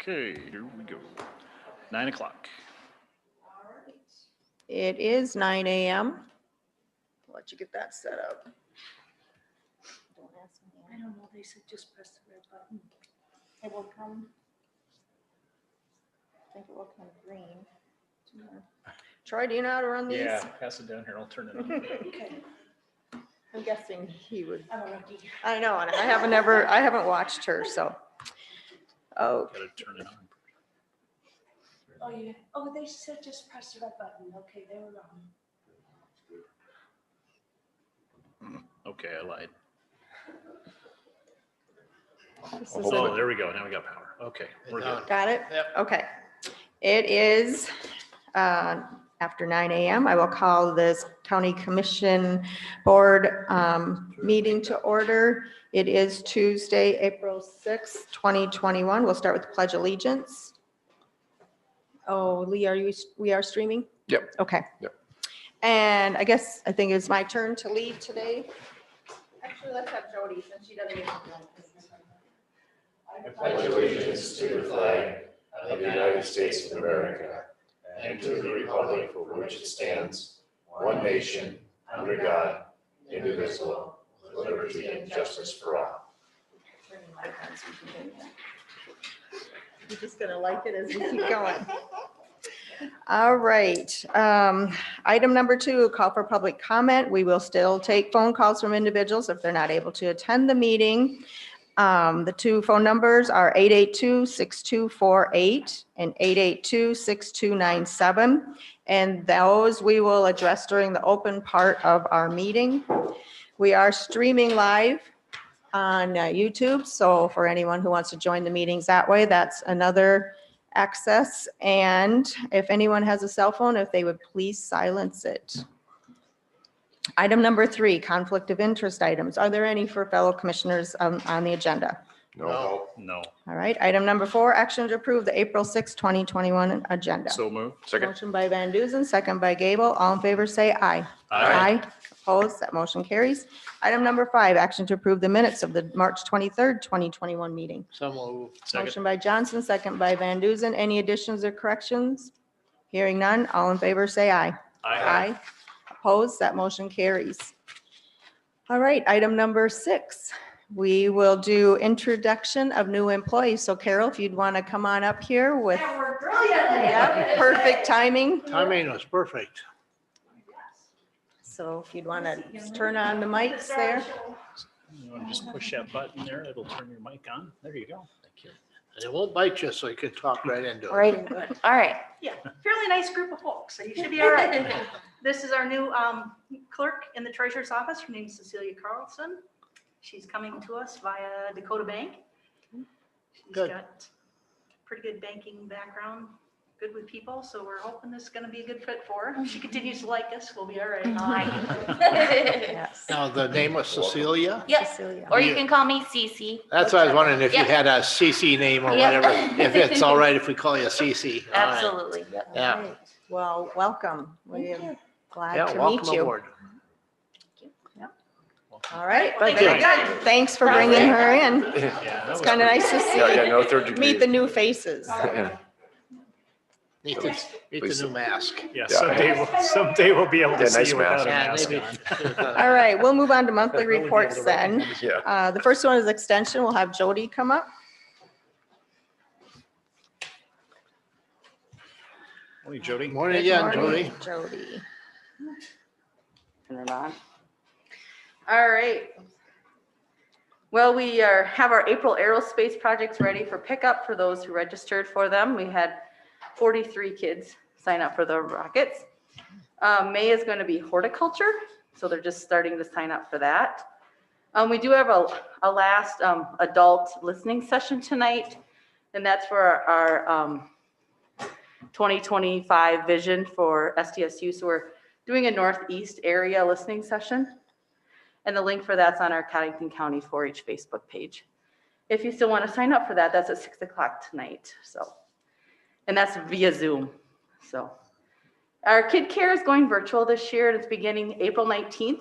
Okay, here we go. 9 o'clock. It is 9 a.m. I'll let you get that set up. Don't ask me. I don't know, they said just press the red button. It will come. I think it will come green. Troy, do you know how to run these? Yeah, pass it down here. I'll turn it on. Okay, I'm guessing he would. I'm a rookie. I know, and I haven't watched her, so. Oh, Gotta turn it on. Oh, yeah. Oh, they said just press the red button. Okay, they were wrong. Okay, I lied. this is Oh, there we go. Now we got power. Okay, we're good. Got it? Yep. Okay. It is after 9 a.m. I will call this County Commission Board meeting to order. It is Tuesday, April 6th, 2021. We'll start with the Pledge of Allegiance. Oh, Lee, we are streaming? Yep. Okay. Yep. And I think it's my turn to lead today. Actually, let's have Jody since she doesn't even know. I pledge allegiance to the flag of the United States of America and to the republic for which it stands, one nation, under God, indivisible, with liberty and justice for all. You're just gonna like it as we keep going. All right. Item number 2, call for public comment. We will still take phone calls from individuals if they're not able to attend the meeting. The 2 phone numbers are 882-6248 and 882-6297. And those we will address during the open part of our meeting. We are streaming live on YouTube. So for anyone who wants to join the meetings that way, that's another access. And if anyone has a cell phone, if they would please silence it. Item number 3, conflict of interest items. Are there any for fellow commissioners on the agenda? No. No. All right. Item number 4, action to approve the April 6, 2021 agenda. So move. Second. Motion by Van Duzen, second by Gable. All in favor, say aye. Aye. Opposed? That motion carries. Item number 5, action to approve the minutes of the March 23rd, 2021 meeting. So moved. Second. Motion by Johnson, second by Van Duzen. Any additions or corrections? Hearing none. All in favor, say aye. Aye. Opposed? That motion carries. All right, item number 6. We will do introduction of new employees. So Carol, if you'd want to come on up here with, That worked brilliantly. yeah, perfect timing. Timing was perfect. So if you'd want to turn on the mics there. You want to just push that button there? It'll turn your mic on. There you go. Thank you. And it won't bite you, so you can talk right into it. Right, all right. Yeah, fairly nice group of folks, so you should be all right. This is our new clerk in the treasurer's office. Her name is Cecilia Carlson. She's coming to us via Dakota Bank. She's Good. got pretty good banking background, good with people, so we're hoping this is gonna be a good fit for her. If she continues to like us, we'll be all right. Yes. Now, the name was Cecilia? Yes, Cecilia. or you can call me Cece. That's why I was wondering if you Yeah. had a CC name or Yeah. whatever, if it's all right if we call you Cece. All right. Absolutely. Yep. Yeah. All right. Well, welcome. We are glad Yeah, to meet welcome you. aboard. All right. Thank Very you. good. Thanks for bringing her in. Yeah, that It's was kind of pretty- nice to No see, third degree. meet the new faces. Meet the new mask. Yeah, Yeah. someday we'll be able to Yeah, see nice you without a mask. Yeah, mask maybe. on. All right, we'll move on to monthly Really be able reports to then. recognize you. Yeah. The first one is extension. We'll have Jody come up. Morning, Jody. Morning again, Jody. Jody. Turn it on. All right. Well, we have our April aerospace projects ready for pickup for those who registered for them. We had 43 kids sign up for the rockets. May is going to be horticulture, so they're just starting to sign up for that. We do have a last adult listening session tonight, and that's for our 2025 vision for SDSU. So we're doing a Northeast area listening session. And the link for that's on our Codington County 4-H Facebook page. If you still want to sign up for that, that's at 6 o'clock tonight. So, and that's via Zoom. So our Kid Care is going virtual this year, and it's beginning April 19th.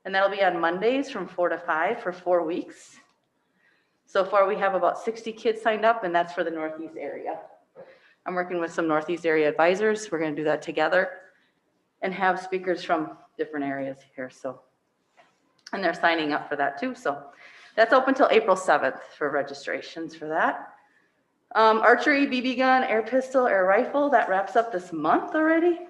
And that'll be on Mondays from 4 to 5 for 4 weeks. So far, we have about 60 kids signed up, and that's for the Northeast area. I'm working with some Northeast area advisors. We're going to do that together and have speakers from different areas here. So, and they're signing up for that too. So that's open till April 7th for registrations for that. Archery, BB gun, air pistol, air rifle, that wraps up this month already.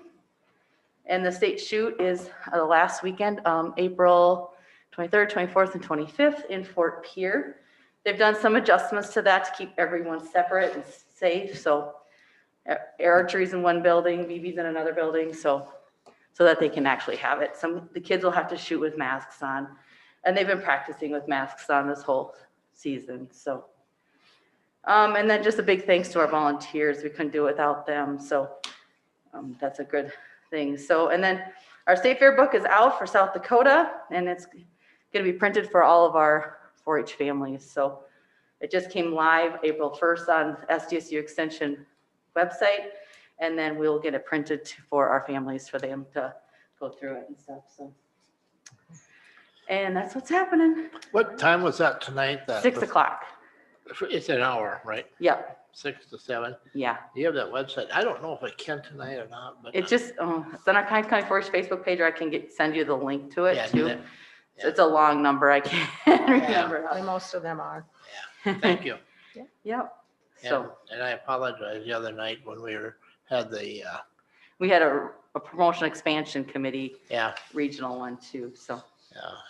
And the state shoot is the last weekend, April 23rd, 24th, and 25th in Fort Pierre. They've done some adjustments to that to keep everyone separate and safe. So air archery's in one building, BB's in another building, so that they can actually have it. The kids will have to shoot with masks on, and they've been practicing with masks on this whole season. So, and then just a big thanks to our volunteers. We couldn't do it without them. So that's a good thing. So, and then our State Fair book is out for South Dakota, and it's going to be printed for all of our 4-H families. So it just came live April 1st on SDSU Extension website, and then we'll get it printed for our families for them to go through it and stuff. So, and that's what's happening. What time was that tonight? 6 o'clock. It's an hour, right? Yep. 6 to 7. Yeah. You have that website. I don't know if I can tonight or not, but. It just, it's on our Codington County Forest Facebook page, or I can send you the link to it Yeah, too. that- So it's a long number. I can't remember. Most of them are. Thank you. Yep. And, So and I apologize the other night when we had the, we had a promotion expansion committee yeah, regional one too. So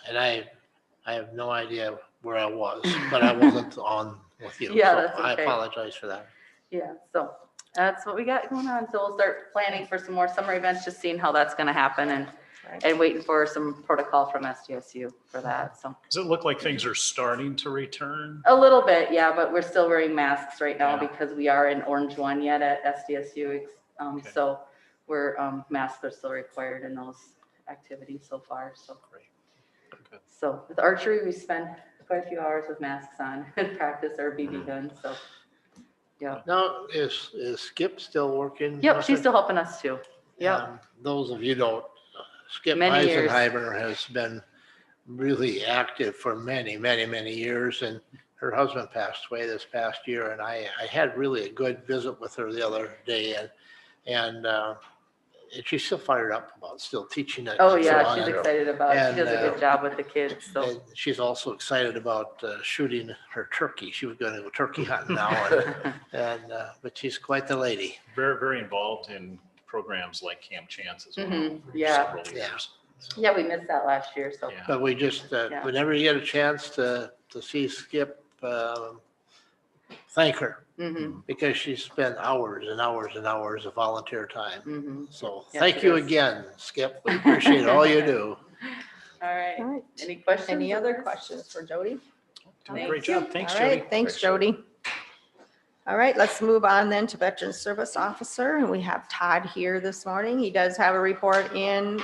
and I have no idea where I was, but I wasn't on with you. Yeah, so that's I okay. apologize for that. yeah, so that's what we got going on. So we'll start planning for some more summer events, just seeing how that's going to happen, and Right. waiting for some protocol from SDSU for that. So Does it look like things are starting to return? a little bit, yeah, but we're still wearing masks right now Yeah. because we are in orange one yet at SDSU. Okay. So we're, masks are still required in those activities so far. So, Great. Okay. so with archery, we spend quite a few hours with masks on and practice our BB guns. So, yeah. Now, is Skip still working? Yep, she's still helping us too. Yep. Those of you don't, Skip Many years. Eisenheimer has been really active for many, many, many years, and her husband passed away this past year, and I had really a good visit with her the other day, and she's still fired up about still teaching it. Oh, and so yeah, on, she's and- excited about it. She and, does a good job with the kids. So, and she's also excited about shooting her turkey. She was going to go turkey hunting now, and but she's quite the lady. Very, very involved in programs like Camp Chance as well. Mhm, for yeah. several years. yeah, we missed that last year. So, Yeah. But we just, Yeah. whenever you get a chance to see Skip, thank her, mm-hmm, because she spent hours and hours and hours of volunteer time. mm-hmm. So Yes, thank it you is. again, Skip. We appreciate all you do. All right. All right. Any questions? Any other questions for Jody? Doing a Great job. Thanks, All Jody. right, thanks, Thanks, Jody. All right, let's move on then to Veteran Service Officer, and we have Todd here this morning. He does have a report in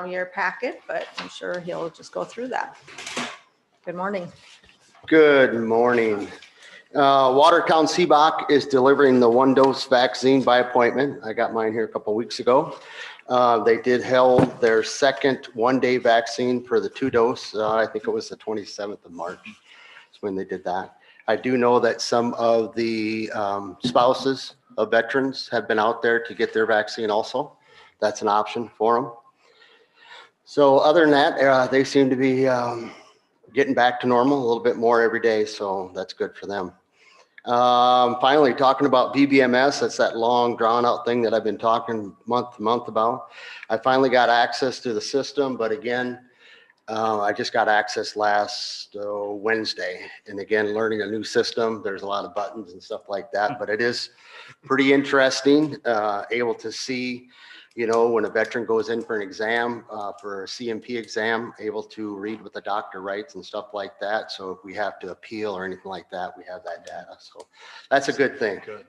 your packet, but I'm sure he'll just go through that. Good morning. Good morning. Watertown Seabach is delivering the 1-dose vaccine by appointment. I got mine here a couple weeks ago. They did held their second 1-day vaccine for the 2-dose. I think it was the 27th of March is when they did that. I do know that some of the spouses of veterans have been out there to get their vaccine also. That's an option for them. So other than that, they seem to be getting back to normal a little bit more every day, so that's good for them. Finally, talking about VBMS, that's that long drawn out thing that I've been talking month to month about. I finally got access to the system, but again, I just got access last Wednesday. And again, learning a new system, there's a lot of buttons and stuff like that, but it is pretty interesting, able to see, you know, when a veteran goes in for an exam, for a CMP exam, able to read what the doctor writes and stuff like that. So if we have to appeal or anything like that, we have that data. So that's a good thing. Good.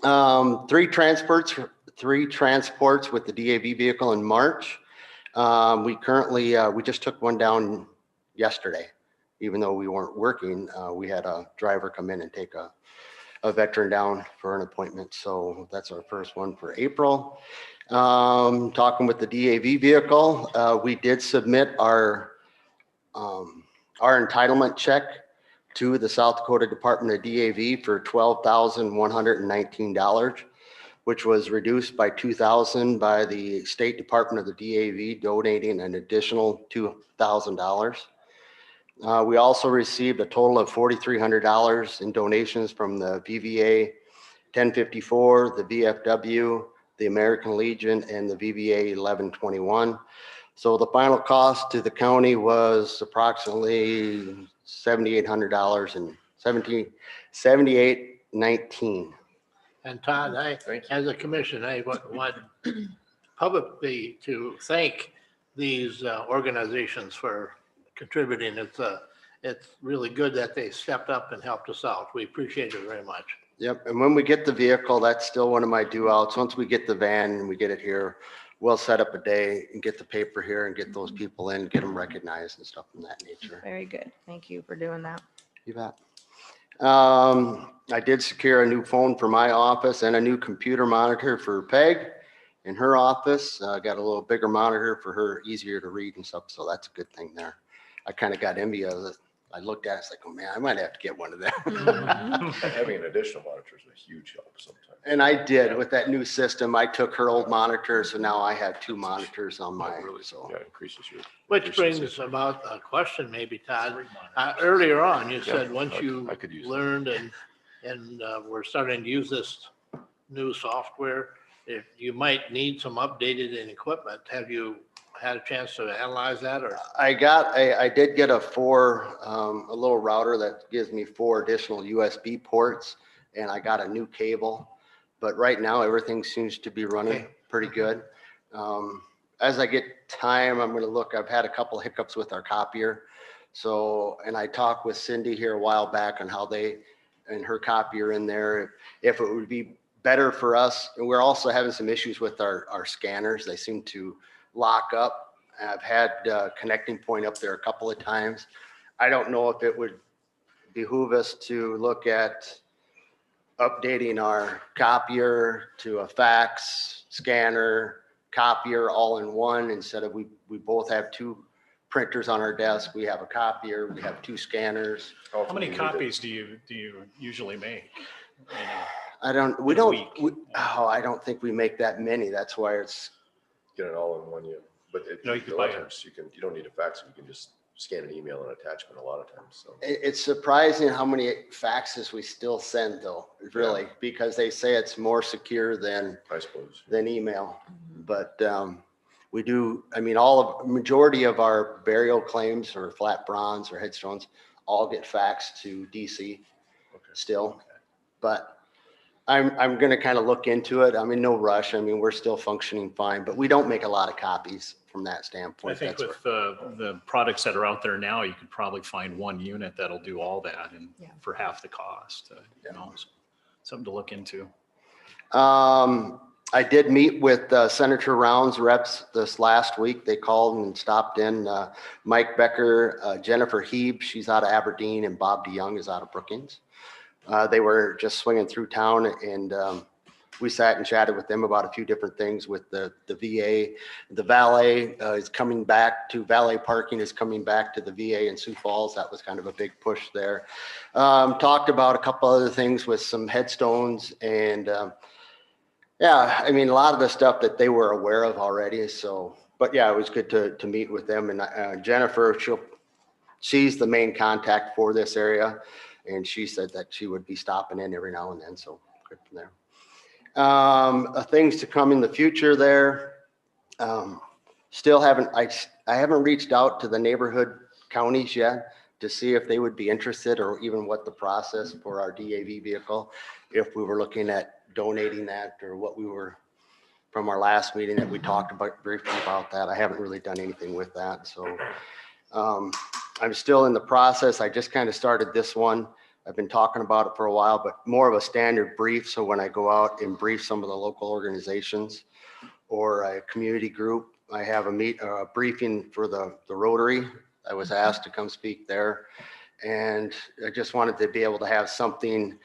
3 transports with the DAV vehicle in March. We currently, we just took one down yesterday, even though we weren't working. We had a driver come in and take a veteran down for an appointment. So that's our first one for April. Talking with the DAV vehicle, we did submit our entitlement check to the South Dakota Department of DAV for $12,119, which was reduced by $2,000 by the State Department of the DAV donating an additional $2,000. We also received a total of $4,300 in donations from the VVA 1054, the VFW, the American Legion, and the VVA 1121. So the final cost to the county was approximately $7,800 and $78.19. And Todd, as a commission, I want publicly to thank these organizations for contributing. It's really good that they stepped up and helped us out. We appreciate it very much. Yep, and when we get the vehicle, that's still one of my due outs. Once we get the van and we get it here, we'll set up a day and get the paper here and get those people in, get them recognized and stuff from that nature. Very good. Thank you for doing that. You bet. I did secure a new phone for my office and a new computer monitor for Peg in her office. Got a little bigger monitor for her, easier to read and stuff, so that's a good thing there. I kind of got envy of it. I looked at it, it's like, oh man, I might have to get one of them. And having an additional monitor is a huge help sometimes. And I did with that new system. I took her old monitor, so now I have two monitors on mine. So Yeah, it increases your. Which brings about a question maybe, Todd. Earlier on, you said once you I could use that. learned and we're starting to use this new software, if you might need some updated equipment, have you had a chance to analyze that or? I did get a little router that gives me 4 additional USB ports, and I got a new cable. But right now, everything seems to be running pretty good. As I get time, I'm going to look. I've had a couple hiccups with our copier. So, and I talked with Cindy here a while back on how they and her copier in there, if it would be better for us. And we're also having some issues with our scanners. They seem to lock up. I've had connecting point up there a couple of times. I don't know if it would behoove us to look at updating our copier to a fax, scanner, copier all in one instead of we both have 2 printers on our desk. We have a copier, we have 2 scanners. How many copies do you usually make? I don't think we make that many. That's why it's. Get it all in one unit, but No, you can a lot buy of times you don't need a fax. You can just scan an email and attachment a lot of times. So It's surprising how many faxes we still send though, really, because they say it's more secure than I suppose. email. But we do, majority of our burial claims or flat bronze or headstones all get faxed to DC still. But I'm going to kind of look into it. I'm in no rush. We're still functioning fine, but we don't make a lot of copies from that standpoint. I think That's with the products that are out there now, you could probably find one unit that'll do all that and for half the cost, so something to look into. I did meet with Senator Round's reps this last week. They called and stopped in. Mike Becker, Jennifer Heeb, she's out of Aberdeen, and Bob DeYoung is out of Brookings. They were just swinging through town, and we sat and chatted with them about a few different things with the VA. The valet is coming back to valet parking is coming back to the VA in Sioux Falls. That was kind of a big push there. Talked about a couple other things with some headstones and a lot of the stuff that they were aware of already. So, but yeah, it was good to meet with them. And Jennifer, she's the main contact for this area. And she said that she would be stopping in every now and then. So good from there. Things to come in the future there. I haven't reached out to the neighborhood counties yet to see if they would be interested or even what the process for our DAV vehicle, if we were looking at donating that or what we were from our last meeting that we talked about briefly about that. I haven't really done anything with that. So I'm still in the process. I just kind of started this one. I've been talking about it for a while, but more of a standard brief. So when I go out and brief some of the local organizations or a community group, I have a briefing for the Rotary. I was asked to come speak there. And I just wanted to be able to have something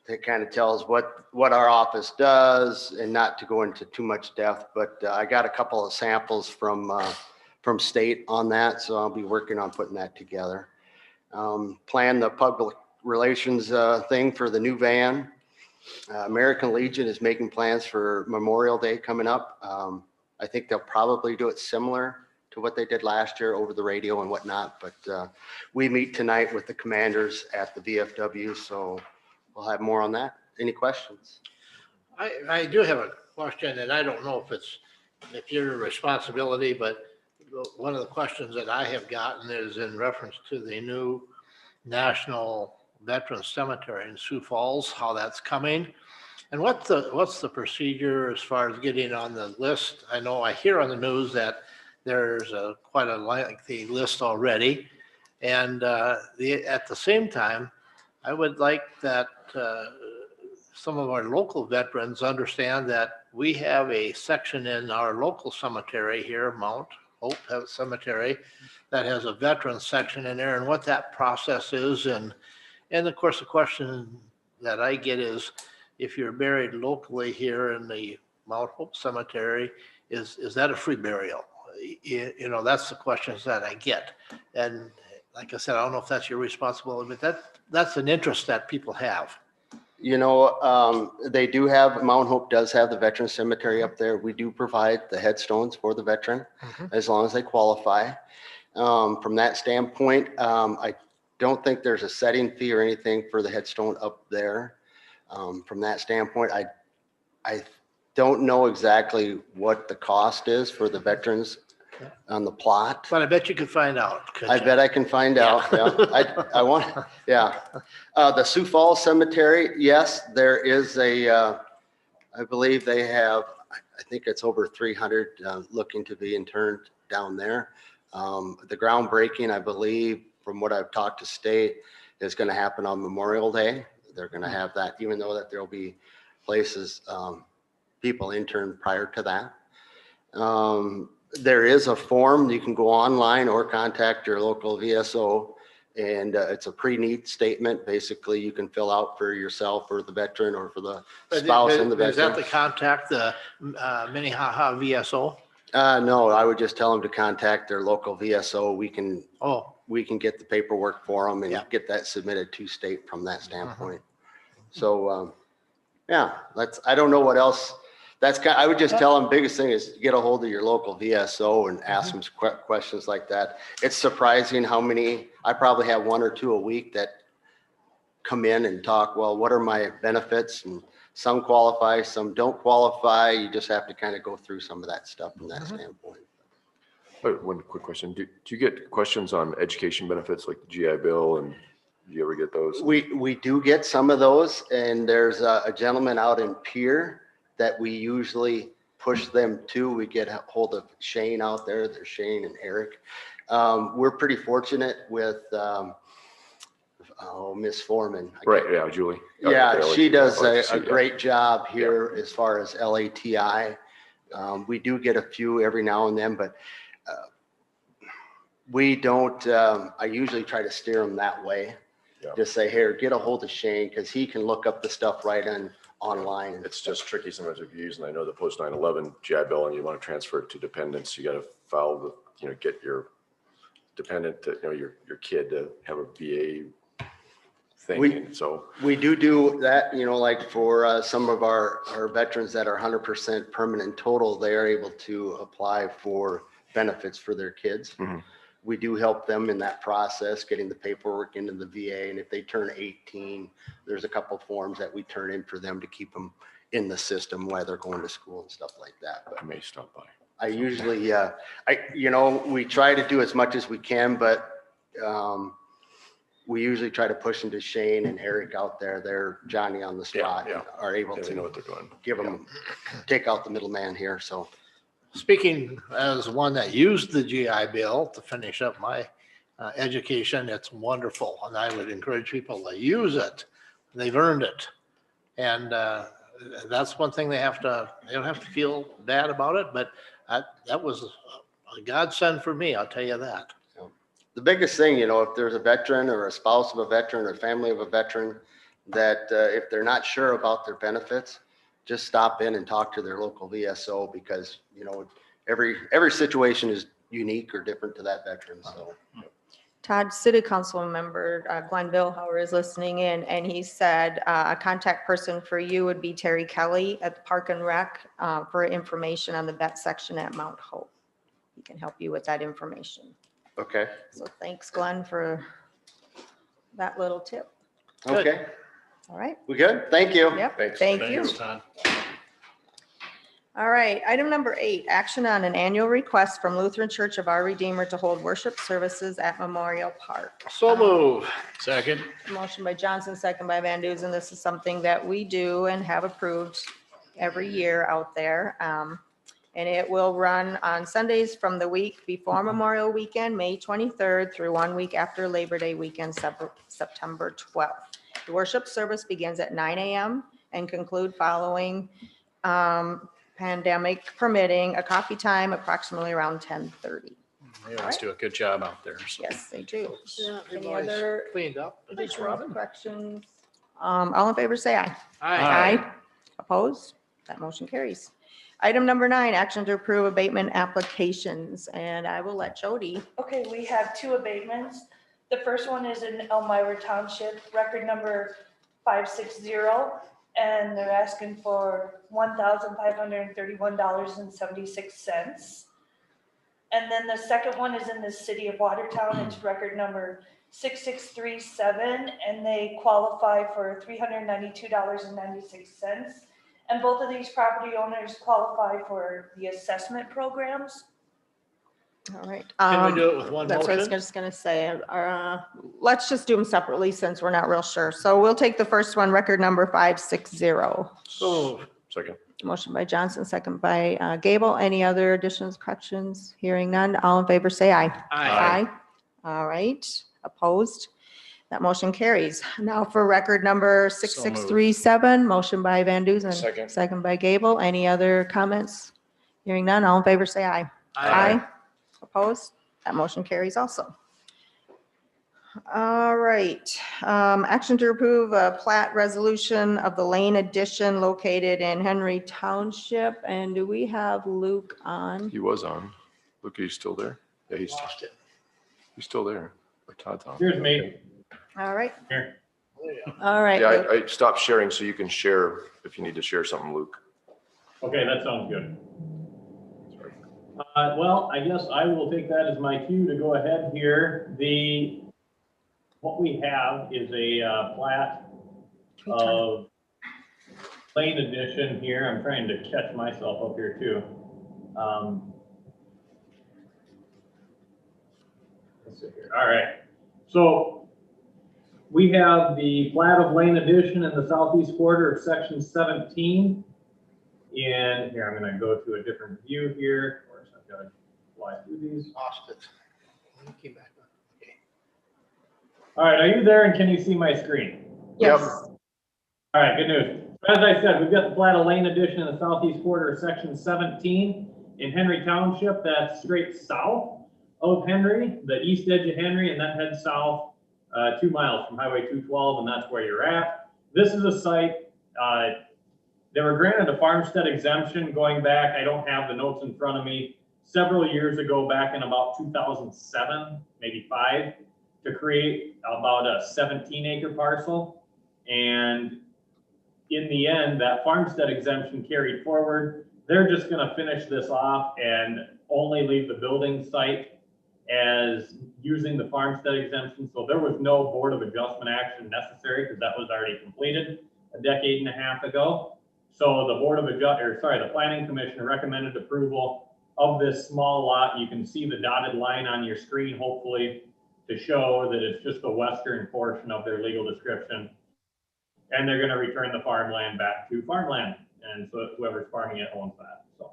that kind of tells what our office does and not to go into too much depth. But I got a couple of samples from state on that. So I'll be working on putting that together. Plan the public relations thing for the new van. American Legion is making plans for Memorial Day coming up. I think they'll probably do it similar to what they did last year over the radio and whatnot, but we meet tonight with the commanders at the VFW, so we'll have more on that. Any questions? I do have a question, and I don't know if your responsibility, but one of the questions that I have gotten is in reference to the new National Veterans Cemetery in Sioux Falls, how that's coming. And what's the procedure as far as getting on the list? I know I hear on the news that there's quite a lengthy list already. And at the same time, I would like that some of our local veterans understand that we have a section in our local cemetery here, Mount Hope Cemetery, that has a veteran section in there, and what that process is. And of course, the question that I get is, if you're buried locally here in the Mount Hope Cemetery, is that a free burial? You know, that's the questions that I get. And like I said, I don't know if that's your responsibility, but that's an interest that people have. You know, they do have, Mount Hope does have the veteran cemetery up there. We do provide the headstones for the veteran as long as they qualify. From that standpoint, I don't think there's a setting fee or anything for the headstone up there. From that standpoint, I don't know exactly what the cost is for the veterans on the plot. But I bet you could find out. I bet I can find out. Yeah. I want, yeah. The Sioux Falls Cemetery, yes, there is I believe they have, I think it's over 300 looking to be interned down there. The groundbreaking, I believe, from what I've talked to state, is going to happen on Memorial Day. They're going to have that, even though that there'll be places, people interned prior to that. There is a form, you can go online or contact your local VSO, and it's a pre-need statement. Basically, you can fill out for yourself or the veteran or for the spouse and the veteran. Is that to contact the Minnehaha VSO? No, I would just tell them to contact their local VSO. We can get the paperwork for them and get that submitted to state from that standpoint. So, yeah, I don't know what else. I would just tell them, biggest thing is get a hold of your local VSO and ask them questions like that. It's surprising how many, I probably have one or two a week that come in and talk, well, what are my benefits? And some qualify, some don't qualify. You just have to kind of go through some of that stuff from that standpoint. But one quick question. Do you get questions on education benefits like the GI Bill, and do you ever get those? We do get some of those, and there's a gentleman out in Pierre that we usually push them to. We get a hold of Shane out there. There's Shane and Eric. We're pretty fortunate with Miss Foreman. Right, yeah, Julie. Yeah, she does a great job here as far as LATI. We do get a few every now and then, but we don't, I usually try to steer them that way. Yeah. Just say, here, get a hold of Shane, because he can look up the stuff right online. It's just tricky sometimes if you're using, I know the post 9/11 GI Bill and you want to transfer it to dependents, you got to file the, get your dependent, your kid to have a VA thing. So we do that, like for some of our veterans that are 100% permanent total, they are able to apply for benefits for their kids. We do help them in that process, getting the paperwork into the VA. And if they turn 18, there's a couple forms that we turn in for them to keep them in the system while they're going to school and stuff like that. But I may stop by. I usually, we try to do as much as we can, but we usually try to push them to Shane and Eric out there. They're Johnny on the spot, and are able to know what they're doing. Give them, take out the middleman here. So. Speaking as one that used the GI Bill to finish up my education, it's wonderful. And I would encourage people to use it. They've earned it. And that's one thing they don't have to feel bad about it, but that was a godsend for me, I'll tell you that. The biggest thing, if there's a veteran or a spouse of a veteran or family of a veteran, that if they're not sure about their benefits, just stop in and talk to their local VSO, because, every situation is unique or different to that veteran. So Todd, City Council member Glenn Billhauer is listening in, and he said a contact person for you would be Terry Kelly at the Park and Rec for information on the vet section at Mount Hope. He can help you with that information. Okay, So thanks, Glenn, for that little tip. okay. All right. We good? Thank you. Yep. Thanks. Thank you. Thanks, Todd. All right. Item number 8, action on an annual request from Lutheran Church of Our Redeemer to hold worship services at Memorial Park. So move. Second. Motion by Johnson, second by Van Duzen. This is something that we do and have approved every year out there. And it will run on Sundays from the week before Memorial Weekend, May 23rd, through 1 week after Labor Day weekend, September 12th. The worship service begins at 9 a.m. and conclude following pandemic permitting, a coffee time approximately around 10:30. They always do a good job out there. So. Yes, they do. Yeah, Any everybody's other cleaned up. Thanks, Robin. corrections? All in favor, say aye. Aye. Opposed? That motion carries. Item number 9, action to approve abatement applications, and I will let Jody. Okay, we have 2 abatements. The first one is in Elmira Township, record number 560, and they're asking for $1,531.76. And then the second one is in the city of Watertown, it's record number 6637, and they qualify for $392.96. And both of these property owners qualify for the assessment programs. All right. Can we do it with one That's what I was motion? just going to say. Let's just do them separately since we're not real sure. So we'll take the first one, record number 560. So move. Second. Motion by Johnson, second by Gable. Any other additions, corrections? Hearing none. All in favor, say aye. Aye. All right. Opposed? That motion carries. Now for record number 6637, motion by Van Duzen. Second. Second by Gable. Any other comments? Hearing none. All in favor, say aye. Aye. Opposed? That motion carries also. All right. Action to approve a plat resolution of the Lane addition located in Henry Township. And do we have Luke on? He was on. Look, he's still there. Yeah, he's still there. Or Todd's on. Here's me. All right. Here. All right. Yeah, Luke. I stopped sharing so you can share if you need to share something, Luke. Okay, that sounds good. Well, I guess I will take that as my cue to go ahead here. What we have is a plat of Lane addition here. I'm trying to catch myself up here too. Let's see here. All right. So we have the plat of Lane addition in the southeast quarter of section 17. And here, I'm going to go to a different view here. Of course, I've got to fly through these. Lost it. Came back up. Okay. All right, are you there and can you see my screen? Yes. All right, good news. As I said, we've got the plat of Lane addition in the southeast quarter of section 17 in Henry Township. That's straight south of Henry, the east edge of Henry, and that heads south 2 miles from Highway 212, and that's where you're at. This is a site. They were granted a farmstead exemption going back, I don't have the notes in front of me, several years ago, back in about 2007, maybe 5, to create about a 17-acre parcel. And in the end, that farmstead exemption carried forward. They're just going to finish this off and only leave the building site as using the farmstead exemption. So there was no Board of Adjustment action necessary because that was already completed a decade and a half ago. So the the Planning Commission recommended approval of this small lot. You can see the dotted line on your screen, hopefully, to show that it's just the western portion of their legal description. And they're going to return the farmland back to farmland. And so whoever's farming it owns that. So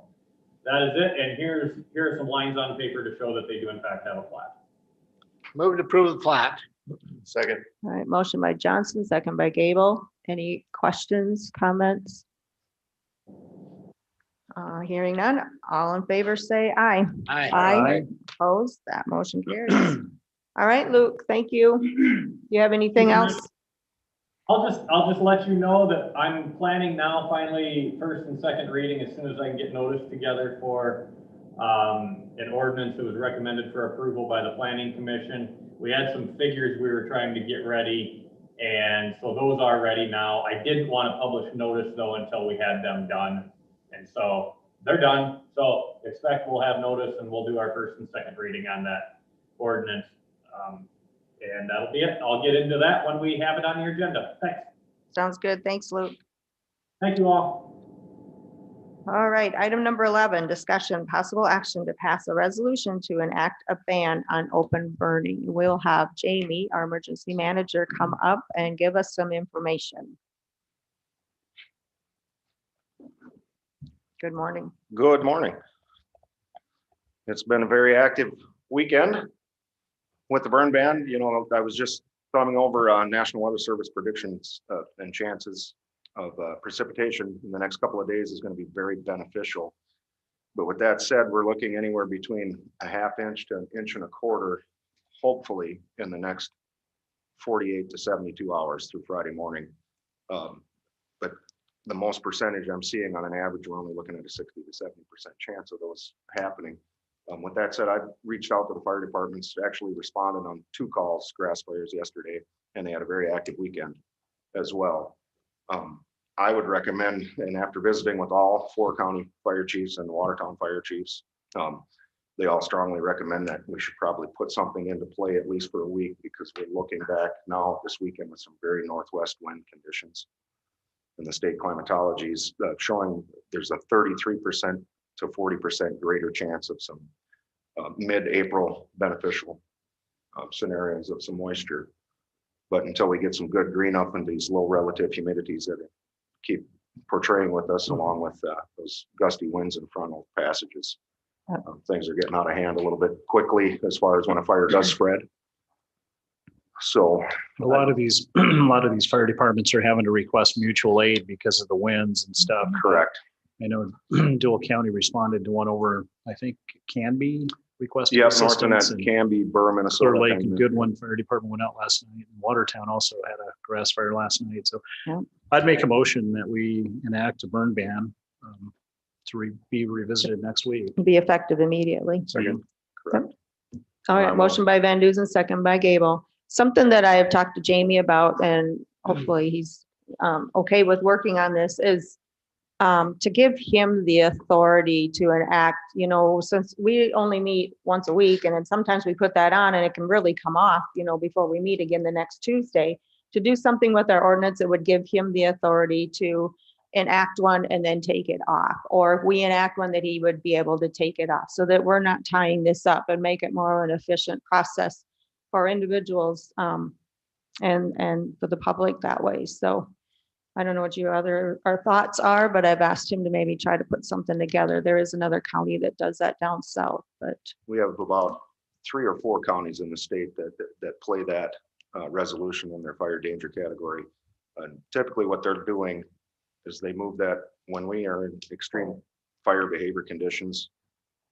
that is it. And here are some lines on paper to show that they do in fact have a plat. Move to approve the plat. Second. All right. Motion by Johnson, second by Gable. Any questions, comments? Hearing none. All in favor, say aye. Aye. Opposed? That motion carries. All right, Luke, thank you. Do you have anything else? I'll just let you know that I'm planning now finally first and second reading as soon as I can get notice together for an ordinance that was recommended for approval by the Planning Commission. We had some figures we were trying to get ready, and so those are ready now. I didn't want to publish notice though until we had them done. And so they're done. So expect we'll have notice and we'll do our first and second reading on that ordinance. And that'll be it. I'll get into that when we have it on your agenda. Thanks. Sounds good. Thanks, Luke. Thank you all. All right, item number 11, discussion, possible action to pass a resolution to enact a ban on open burning. We'll have Jamie, our emergency manager, come up and give us some information. Good morning. Good morning. It's been a very active weekend with the burn ban. You know, I was just thumbing over National Weather Service predictions and chances of precipitation in the next couple of days is going to be very beneficial. But with that said, we're looking anywhere between a ½ inch to 1.25 inches, hopefully in the next 48 to 72 hours through Friday morning. But the most percentage I'm seeing on an average, we're only looking at a 60 to 70% chance of those happening. With that said, I reached out to the fire departments, actually responded on 2 calls, grass fires yesterday, and they had a very active weekend as well. I would recommend, and after visiting with all 4 county fire chiefs and the Watertown fire chiefs, they all strongly recommend that we should probably put something into play at least for a week, because we're looking back now this weekend with some very northwest wind conditions. And the state climatology is showing there's a 33% to 40% greater chance of some mid-April beneficial scenarios of some moisture. But until we get some good green up in these low relative humidities that keep portraying with us, along with those gusty winds in frontal passages, things are getting out of hand a little bit quickly as far as when a fire does spread. So a lot of these fire departments are having to request mutual aid because of the winds and stuff. Correct. I know Dual County responded to one over, I think, Canby requested yeah, assistance. north of that Canby, Burr, Minnesota. Clear Lake and Goodwin Fire Department went out last night. And Watertown also had a grass fire last night. So I'd make a motion that we enact a burn ban to be revisited next week. Be effective immediately. Second. Correct. All right, motion by Van Duzen, second by Gable. Something that I have talked to Jamie about, and hopefully he's okay with working on this, is to give him the authority to enact, you know, since we only meet once a week, and then sometimes we put that on and it can really come off, you know, before we meet again the next Tuesday, to do something with our ordinance that would give him the authority to enact one and then take it off. Or if we enact one, that he would be able to take it off, so that we're not tying this up, and make it more of an efficient process for individuals and for the public that way. So I don't know what our thoughts are, but I've asked him to maybe try to put something together. There is another county that does that down south, but We have about 3 or 4 counties in the state that play that resolution in their fire danger category. And typically what they're doing is they move that when we are in extreme fire behavior conditions,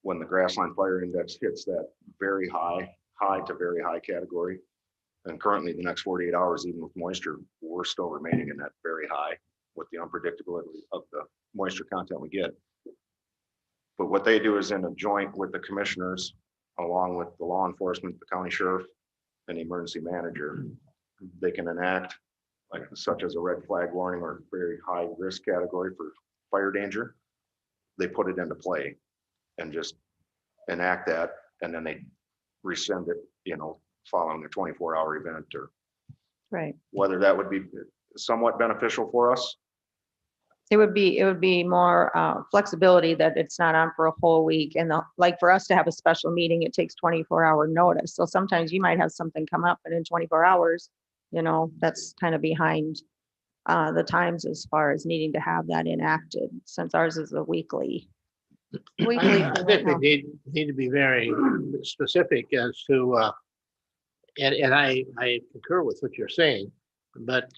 when the grassland fire index hits that very high to very high category. And currently the next 48 hours, even with moisture, we're still remaining in that very high with the unpredictability of the moisture content we get. But what they do is in a joint with the commissioners, along with the law enforcement, the county sheriff, and the emergency manager, they can enact like such as a red flag warning or very high risk category for fire danger. They put it into play and just enact that, and then they rescind it, you know, following a 24-hour event, or right. Whether that would be somewhat beneficial for us. It would be more flexibility, that it's not on for a whole week. And like for us to have a special meeting, it takes 24-hour notice. So sometimes you might have something come up, and in 24 hours, you know, that's kind of behind the times as far as needing to have that enacted, since ours is a weekly. I think we need to be very specific as to, and I concur with what you're saying, but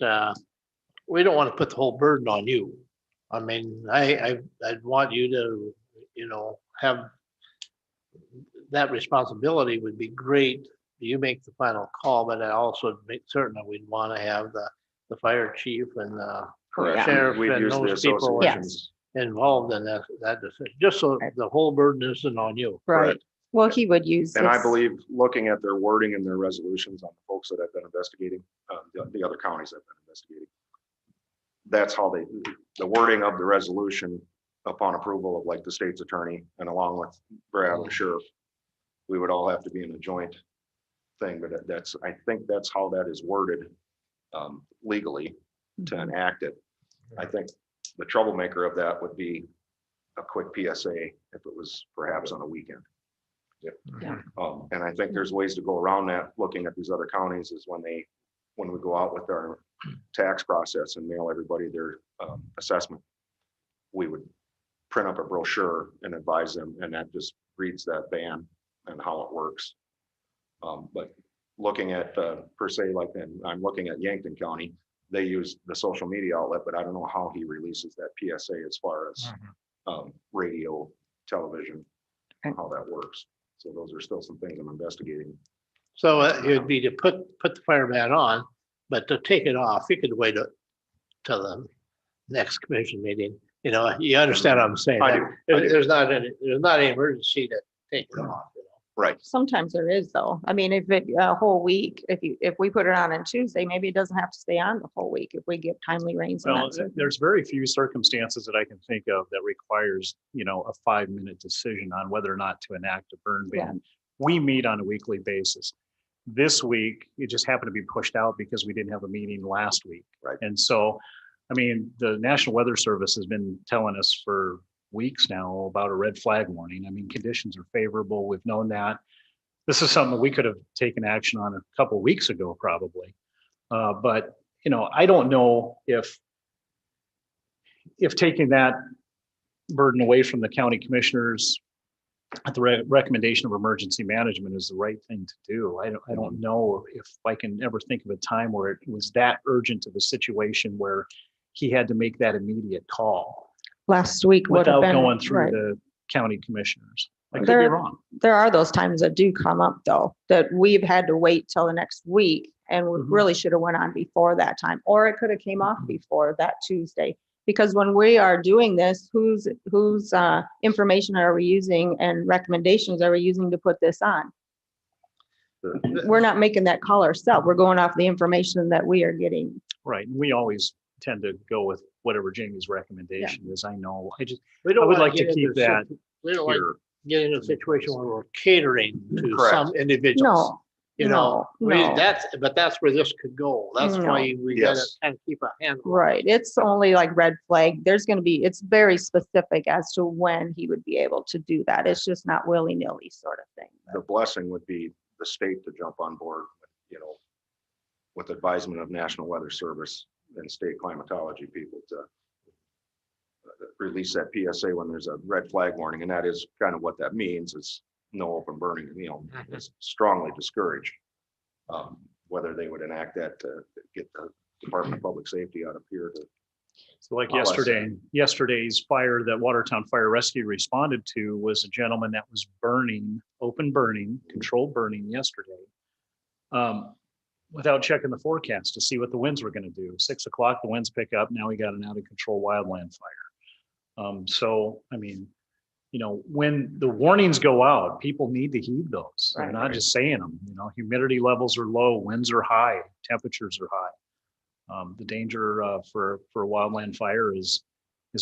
we don't want to put the whole burden on you. I mean, I'd want you to, you know, have that responsibility would be great. You make the final call, but I also make certain that we'd want to have the fire chief and the sheriff and those people involved in that decision, just so the whole burden isn't on you. Right. Well, he would use And I this. believe, looking at their wording and their resolutions on the folks that I've been investigating, the other counties I've been investigating, that's how the wording of the resolution upon approval of like the state's attorney and along with Brad and sheriff, we would all have to be in a joint thing, but I think that's how that is worded legally to enact it. I think the troublemaker of that would be a quick PSA if it was perhaps on a weekend. Yeah. And I think there's ways to go around that, looking at these other counties, is when we go out with our tax process and mail everybody their assessment, we would print up a brochure and advise them, and that just reads that ban and how it works. But looking at per se, like I'm looking at Yankton County, they use the social media outlet, but I don't know how he releases that PSA as far as radio, television, how that works. So those are still some things I'm investigating. So it would be to put the fire ban on, but to take it off, you could wait till the next commission meeting. You know, you understand what I'm saying? I do. There's not any emergency to take it off. Right. Sometimes there is though. I mean, if it a whole week, if we put it on Tuesday, maybe it doesn't have to stay on the whole week if we give timely rains. Well, there's very few circumstances that I can think of that requires, a 5-minute decision on whether or not to enact a burn ban. We meet on a weekly basis. This week, it just happened to be pushed out because we didn't have a meeting last week. Right. And so, I mean, the National Weather Service has been telling us for weeks now about a red flag warning. I mean, conditions are favorable. We've known that. This is something we could have taken action on a couple of weeks ago, probably. But, I don't know if taking that burden away from the county commissioners at the recommendation of emergency management is the right thing to do. I don't know if I can ever think of a time where it was that urgent of a situation where he had to make that immediate call Last week would have without been going through right. the county commissioners. I could be wrong. There are those times that do come up though, that we've had to wait till the next week and we really should have went on before that time, or it could have came off before that Tuesday. Because when we are doing this, whose information are we using and recommendations are we using to put this on? We're not making that call ourselves. We're going off the information that we are getting. Right. We always tend to go with whatever Jamie's recommendation is. I know. I We would like to keep that We don't like here. get in a situation where we're catering to Correct. some individuals. No, But that's where this could go. That's why we gotta Yes. kind of keep a handle. right. It's only like red flag. It's very specific as to when he would be able to do that. It's just not willy-nilly sort of thing. The blessing would be the state to jump on board, with advisement of National Weather Service and state climatology people to release that PSA when there's a red flag warning. And that is kind of what that means, is no open burning, it's strongly discouraged. Whether they would enact that to get the Department of Public Safety out of here to. So like I'll let yesterday's fire that Watertown Fire Rescue responded to was a gentleman that was open burning, controlled burning yesterday. Without checking the forecast to see what the winds were going to do. 6 o'clock, the winds pick up. Now we got an out of control wildland fire. So, I mean, when the warnings go out, people need to heed those. They're not just saying them, humidity levels are low, winds are high, temperatures are high. The danger for wildland fire is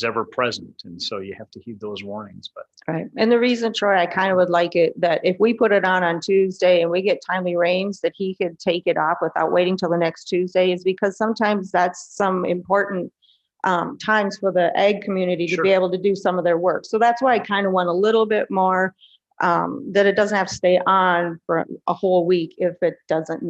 ever present. And so you have to heed those warnings. But Right. And the reason, Troy, I kind of would like it that if we put it on Tuesday and we get timely rains, that he could take it off without waiting till the next Tuesday, is because sometimes that's some important times for the ag community to be able to do some of their work. So that's why I kind of want a little bit more that it doesn't have to stay on for a whole week if it doesn't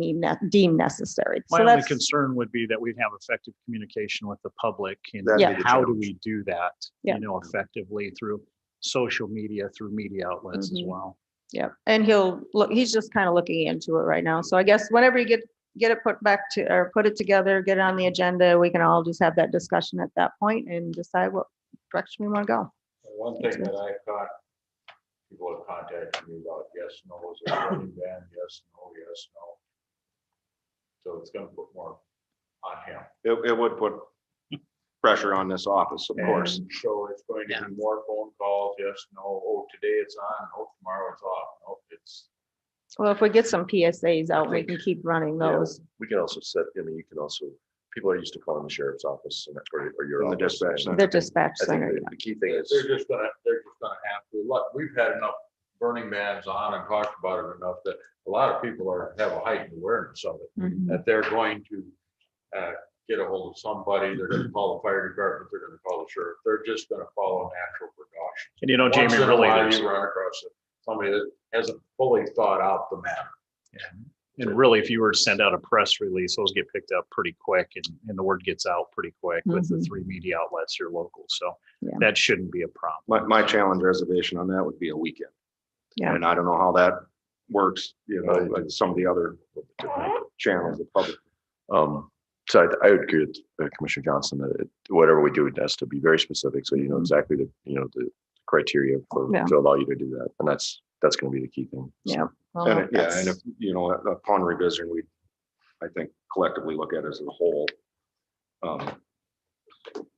deem necessary. my So only that's concern would be that we'd have effective communication with the public. And That'd be the how do challenge. we do that, effectively through social media, through media outlets as well. Yeah, and he's just kind of looking into it right now. So I guess whenever you get it put it together, get it on the agenda, we can all just have that discussion at that point and decide what direction we want to go. One thing that I thought people have contacted me about, yes, no, is there a burning ban? Yes, no, yes, no. So it's gonna put more on him. It would put pressure on this office, of course. So it's going to be more phone calls, yes, no, oh, today it's on, oh, tomorrow it's off, oh, it's. Well, if we get some PSAs out, we can keep running those. We can also set, I mean, you can also, people are used to calling the sheriff's office or your. In the office, dispatch and center. The dispatch I think center, the key thing is. They're just gonna have to, look, we've had enough burning bans on and talked about it enough that a lot of people have a heightened awareness of it. Mhm. That they're going to get a hold of somebody, they're gonna call the fire department, they're gonna call the sheriff, they're just gonna follow natural precautions. And you know, Once Jamie, in a really, while, there's, you run across somebody that hasn't fully thought out the matter. and really, if you were to send out a press release, those get picked up pretty quick and the word gets out pretty quick with the Mhm. 3 media outlets here local. So Yeah. that shouldn't be a problem. My challenge reservation on that would be a weekend. Yeah. And I don't know how that works, you know, like some of the other channels of public. So I would agree with Commissioner Johnson that whatever we do, it has to be very specific. So you know exactly the criteria Yeah. to allow you to do that. And that's going to be the key thing. So, Yeah. Well, And that's- if, you know, upon revision, we, I think collectively look at it as a whole.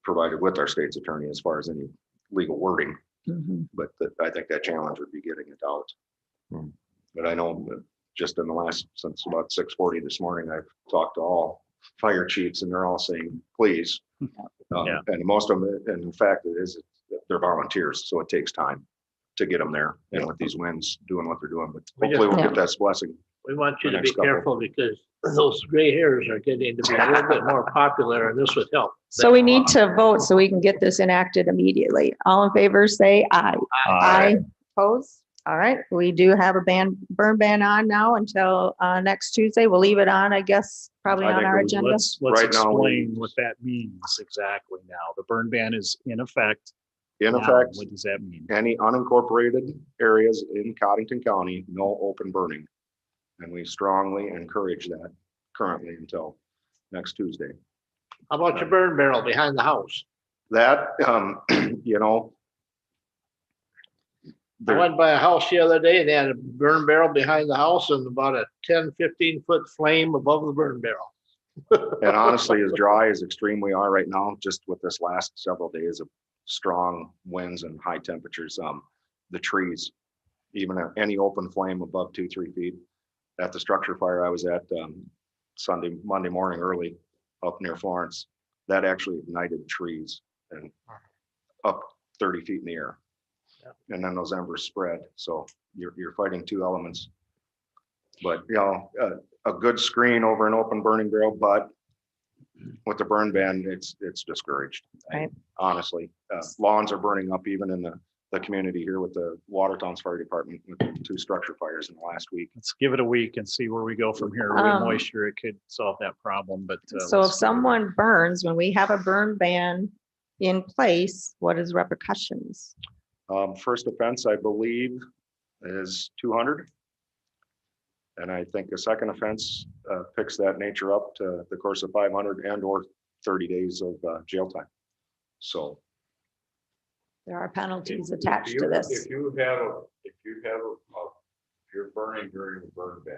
Provided with our state's attorney as far as any legal wording, Mhm. but I think that challenge would be getting it out. But I know that just in the last, since about 6:40 this morning, I've talked to all fire chiefs and they're all saying, please. Yeah. And most of them, and in fact, it is, they're volunteers, so it takes time to get them there. And with these winds doing what they're doing, but hopefully we'll Yeah. get that blessing. We want you The to be next couple. careful because those gray hairs are getting to be a little bit more popular and this would help. So we need to vote so we can get this enacted immediately. All in favor, say aye. Aye. Opposed? All right, we do have a burn ban on now until next Tuesday. We'll leave it on, I guess, probably I on think our we- agenda. Let's Right now, explain what that means exactly now. The burn ban is in effect. In now. effect, What does that mean? any unincorporated areas in Codington County, no open burning. And we strongly encourage that currently until next Tuesday. How about your burn barrel behind the house? That, you know. I went by a house the other day and they had a burn barrel behind the house and about a 10-15 foot flame above the burn barrel. And honestly, as dry as extreme we are right now, just with this last several days of strong winds and high temperatures, the trees, even any open flame above 2-3 feet. At the structure fire I was at Monday morning early up near Florence, that actually ignited trees and up 30 feet in the air. And then those embers spread. So you're fighting two elements. But you know, a good screen over an open burning barrel, but with the burn ban, it's discouraged. Right. Honestly, lawns are burning up even in the community here with the Watertown's Fire Department with 2 structure fires in the last week. Let's give it a week and see where we go from here. With moisture, it could solve that problem, but. So let's if give it a- someone burns, when we have a burn ban in place, what is repercussions? First offense, I believe, is 200. And I think a second offense picks that nature up to the course of 500 and or 30 days of jail time. So There are penalties attached to this. If you're burning during the burn ban,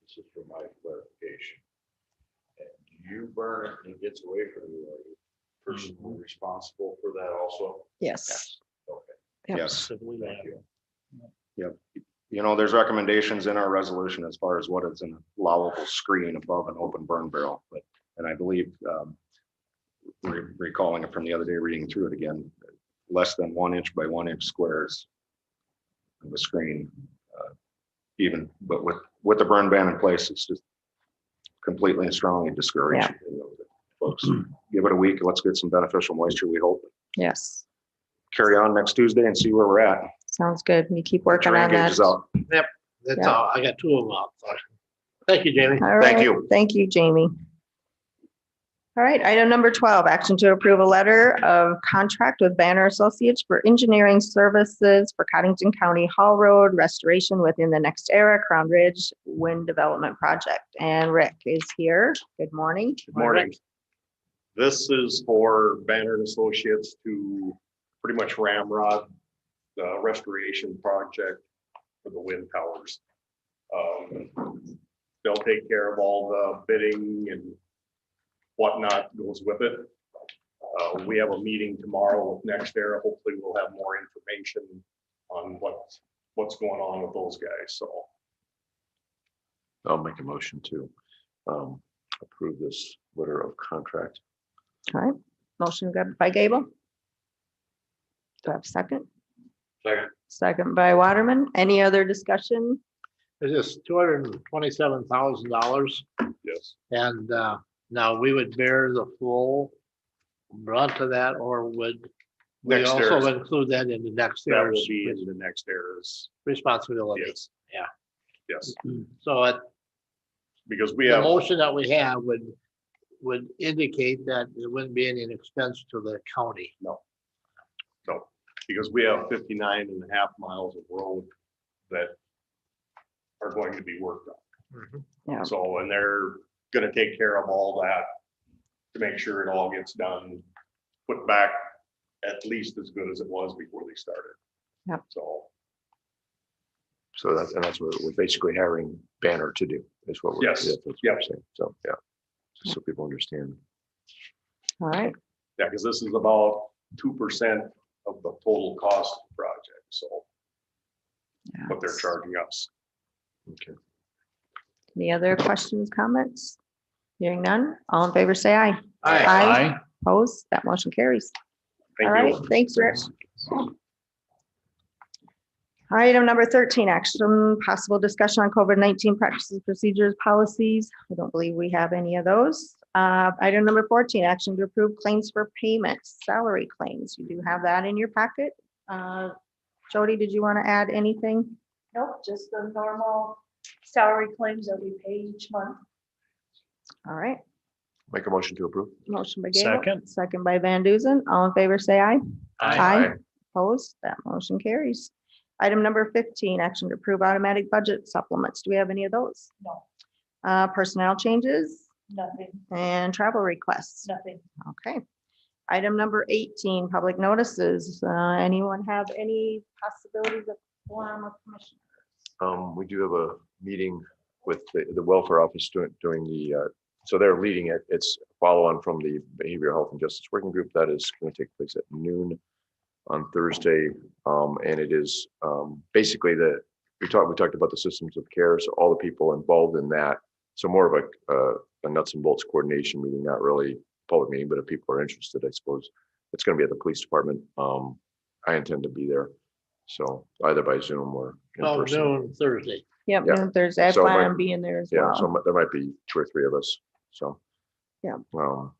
this is for my clarification. And you burn it and it gets away from you, are you personally responsible for that also? Yes. Okay. Yep. yes, Thank you. you know, there's recommendations in our resolution as far as what is an allowable screen above an open burn barrel. But, and I believe, recalling it from the other day, reading through it again, less than 1 inch by 1 inch squares of a screen, even, but with the burn ban in place, it's just completely and strongly discouraged. You know, folks, give it a week. Let's get some beneficial moisture, we hope. Yes. Carry on next Tuesday and see where we're at. Sounds good. We keep working Terrain on that. gauges out. That's Yeah. all. I got 2 of them out. Thank you, Jamie. All Thank right. you. Thank you, Jamie. All right, item number 12, action to approve a letter of contract with Banner Associates for engineering services for Codington County Hall Road restoration within the next era Crown Ridge Wind Development Project. And Rick is here. Good morning. Good morning. This is for Banner and Associates to pretty much ramrod the restoration project for the wind towers. They'll take care of all the bidding and whatnot goes with it. We have a meeting tomorrow with NextEra. Hopefully we'll have more information on what's going on with those guys, so. I'll make a motion to approve this letter of contract. All right, motion good by Gable. Do I have a second? Second. Second by Waterman. Any other discussion? It's just $227,000. Yes. And now we would bear the full brunt of that, or would we NextEra's. also include that in the next That will year's be in the NextEra's. responsibility? Yes. Yeah. Yes, So because we the have, motion that we have would indicate that there wouldn't be any expense to the county. no, because we have 59.5 miles of road that are going to be worked on. Yeah. So, and they're gonna take care of all that to make sure it all gets done, put back at least as good as it was before they started. Yep. So that's what we're basically hiring Banner to do, is what we're. Yes. That's what Yep. we're saying. So, yeah, just so people understand. All right, Yeah, because this is about 2% of the total cost of the project, so what they're charging us. Okay. any other questions, comments? Hearing none, all in favor, say aye. Aye. Opposed, that motion carries. Thank All you. right, thanks, Rick. Item number 13, action, possible discussion on COVID-19 practices, procedures, policies. I don't believe we have any of those. Item number 14, action to approve claims for payment, salary claims. You do have that in your packet. Jody, did you want to add anything? Nope, just the normal salary claims that we pay each month. All right, Make a motion to approve. motion by Gable. Second. Second by Van Duzen. All in favor, say aye. Aye. Opposed, that motion carries. Item number 15, action to approve automatic budget supplements. Do we have any of those? No, Personnel changes nothing, and travel requests. nothing. Okay. Item number 18, public notices. Anyone have any possibilities of quorum of commissioners? We do have a meeting with the welfare office doing the, so they're leading it. It's follow on from the Behavioral Health and Justice Working Group that is going to take place at noon on Thursday. And it is basically we talked about the systems of care. So all the people involved in that. So more of a nuts and bolts coordination meeting, not really a public meeting, but if people are interested, I suppose it's going to be at the police department. I intend to be there. So either by Zoom or in person. Noon Thursday. Yep, Yeah. noon Thursday. I So plan my- on being there as Yeah, well. so there might be 2 or 3 of us. So. Yeah. Um,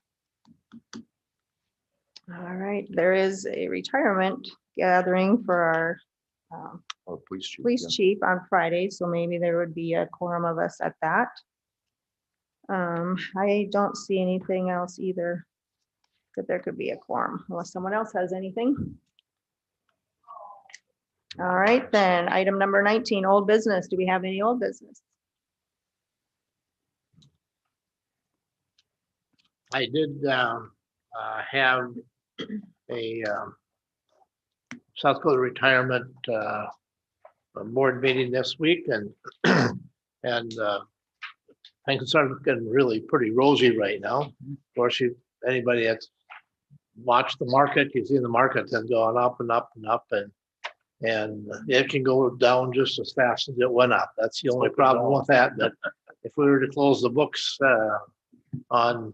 All right, there is a retirement gathering for our Police chief. police yeah. chief on Friday, so maybe there would be a quorum of us at that. I don't see anything else either that there could be a quorum unless someone else has anything. All right, then, item number 19, old business. Do we have any old business? I did have a South Dakota retirement board meeting this week, and things are looking really pretty rosy right now. Of course, anybody that's watched the market, you see the market has gone up and up and up, and it can go down just as fast as it went up. That's the only problem with that. But if we were to close the books on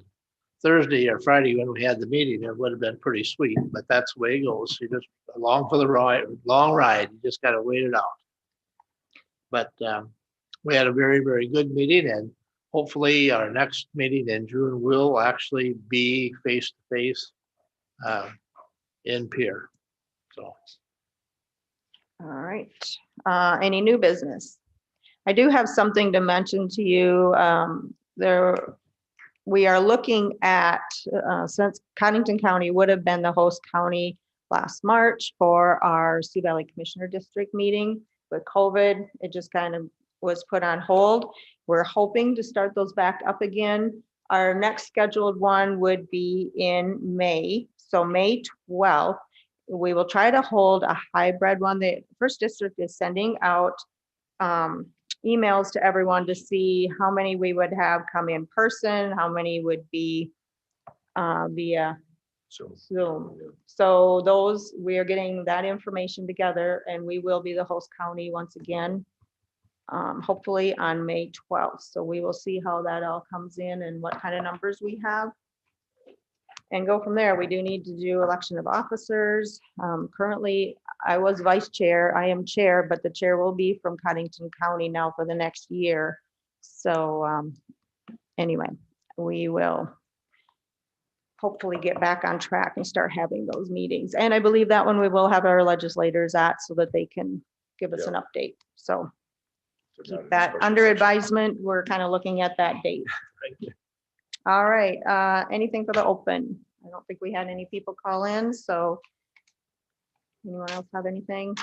Thursday or Friday when we had the meeting, it would have been pretty sweet, but that's the way it goes. You just along for the ride, long ride. You just got to wait it out. But we had a very, very good meeting, and hopefully our next meeting in June will actually be face to face in Pierre. So. All right, any new business? I do have something to mention to you. We are looking at, since Codington County would have been the host county last March for our Sioux Valley Commissioner District meeting with COVID, it just kind of was put on hold. We're hoping to start those back up again. Our next scheduled one would be in May. So May 12th, we will try to hold a hybrid one. The first district is sending out emails to everyone to see how many we would have come in person, how many would be via So. Zoom. So those, we are getting that information together and we will be the host county once again. Hopefully on May 12th. So we will see how that all comes in and what kind of numbers we have. And go from there. We do need to do election of officers. Currently, I was vice chair. I am chair, but the chair will be from Codington County now for the next year. So anyway, we will hopefully get back on track and start having those meetings. And I believe that one we will have our legislators at so that they can give us an update. So keep that under advisement. We're kind of looking at that date. All right, anything for the open? I don't think we had any people call in, so anyone else have anything?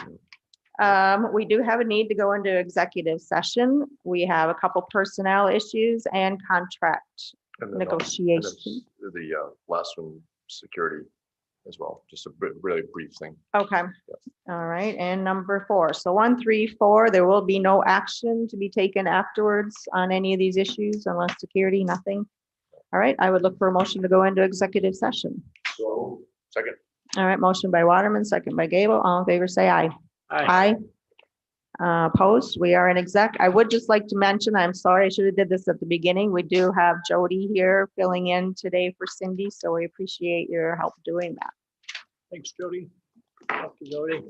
We do have a need to go into executive session. We have a couple personnel issues and contract And then, negotiation. The last one, security as well, just a really brief thing. Okay, all right, and number 4. So 1, 3, 4, there will be no action to be taken afterwards on any of these issues unless security, nothing. All right, I would look for a motion to go into executive session. So, second. All right, motion by Waterman, second by Gable. All in favor, say aye. Aye. Opposed, we are in exec. I would just like to mention, I'm sorry, I should have did this at the beginning. We do have Jody here filling in today for Cindy, so we appreciate your help doing that. Thanks, Jody. Thank you, Jody.